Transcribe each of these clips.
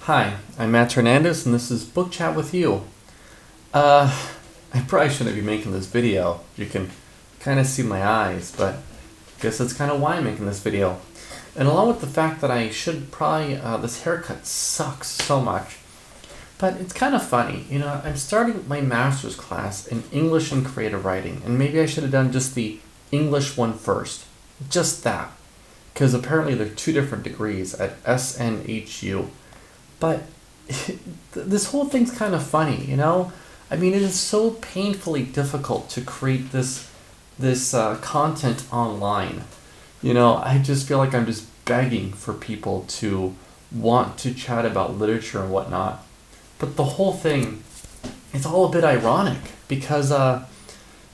Hi, I'm Matt Hernandez, and this is Book Chat with You. I probably shouldn't be making this video. You can kind of see my eyes, but I guess that's kind of why I'm making this video. And along with the fact that I should probably, this haircut sucks so much, but it's kind of funny. I'm starting my master's class in English and creative writing, and maybe I should have done just the English one first. Just that. Because apparently there are two different degrees at SNHU. But this whole thing's kind of funny. I mean, it is so painfully difficult to create this content online. I just feel like I'm just begging for people to want to chat about literature and whatnot. But the whole thing, it's all a bit ironic because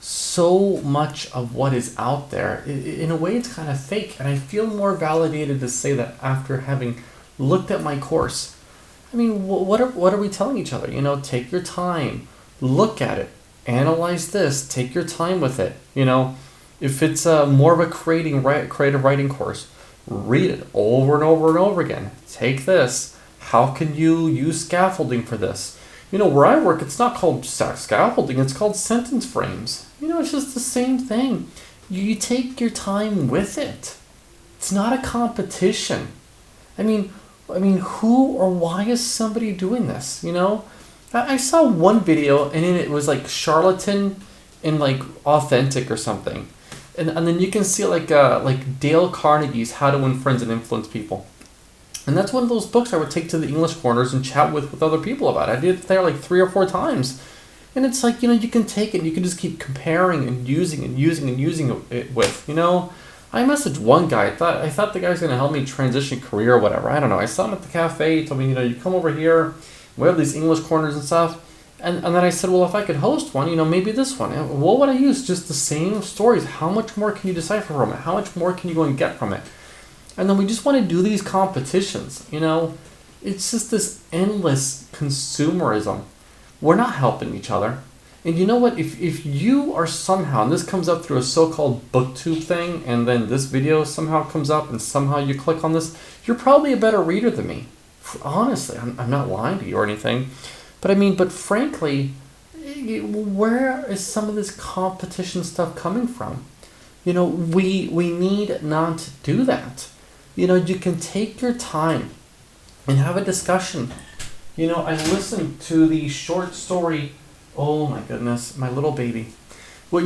so much of what is out there, in a way, it's kind of fake. And I feel more validated to say that after having looked at my course. I mean, what are we telling each other? Take your time, look at it, analyze this, take your time with it. If it's more of a creative writing course, read it over and over and over again. Take this. How can you use scaffolding for this? Where I work, it's not called scaffolding, it's called sentence frames. It's just the same thing. You take your time with it. It's not a competition. I mean, who or why is somebody doing this? I saw one video and it was like charlatan and like authentic or something, and then you can see like Dale Carnegie's How to Win Friends and Influence People, and that's one of those books I would take to the English corners and chat with other people about. I did it there like 3 or 4 times, and it's like you can take it and you can just keep comparing and using it with. I messaged one guy. I thought the guy was going to help me transition career or whatever. I don't know. I saw him at the cafe. He told me, you come over here. We have these English corners and stuff. And then I said, well, if I could host one, maybe this one. And what would I use? Just the same stories. How much more can you decipher from it? How much more can you go and get from it? And then we just want to do these competitions. It's just this endless consumerism. We're not helping each other. And you know what? If you are somehow, and this comes up through a so-called booktube thing, and then this video somehow comes up and somehow you click on this, you're probably a better reader than me. Honestly, I'm not lying to you or anything. But frankly, where is some of this competition stuff coming from? We need not to do that. You can take your time and have a discussion. I listened to the short story. Oh my goodness, my little baby. Well,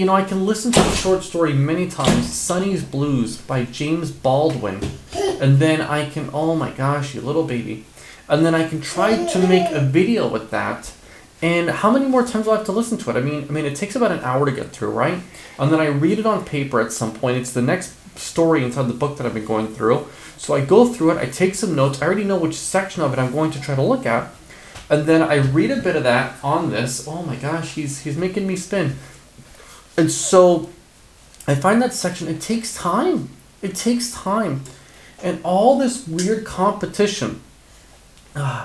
I can listen to the short story many times, Sonny's Blues by James Baldwin, and then I can, oh my gosh, you little baby, and then I can try to make a video with that. And how many more times do I have to listen to it? I mean, it takes about an hour to get through, right? And then I read it on paper at some point. It's the next story inside the book that I've been going through. So I go through it, I take some notes, I already know which section of it I'm going to try to look at. And then I read a bit of that on this. Oh my gosh, he's making me spin. And so I find that section, it takes time. It takes time. And all this weird competition,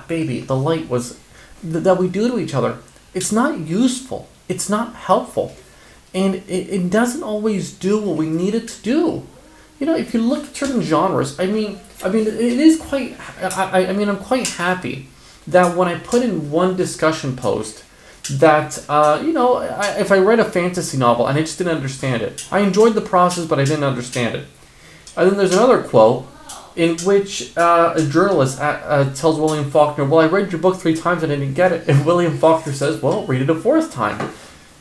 baby, the light was, that we do to each other, it's not useful. It's not helpful. And it doesn't always do what we need it to do. If you look at certain genres, I mean, it is quite, I'm quite happy that when I put in one discussion post that, if I read a fantasy novel and I just didn't understand it, I enjoyed the process, but I didn't understand it. And then there's another quote in which a journalist tells William Faulkner, well, I read your book 3 times and I didn't get it. And William Faulkner says, well, read it a 4th time.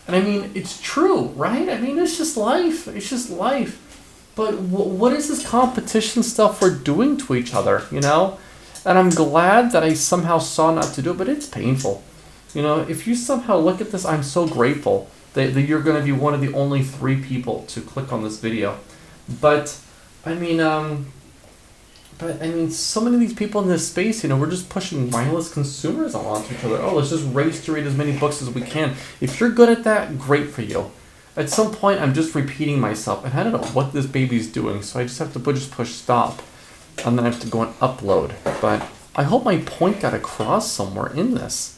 And it's true, right? It's just life. It's just life. But what is this competition stuff we're doing to each other, And I'm glad that I somehow saw not to do it, but it's painful. If you somehow look at this, I'm so grateful that you're going to be one of the only 3 people to click on this video. But, so many of these people in this space, we're just pushing mindless consumerism onto each other. Oh, let's just race to read as many books as we can. If you're good at that, great for you. At some point, I'm just repeating myself, and I don't know what this baby's doing, so I just have to push stop. And then I have to go and upload. But I hope my point got across somewhere in this.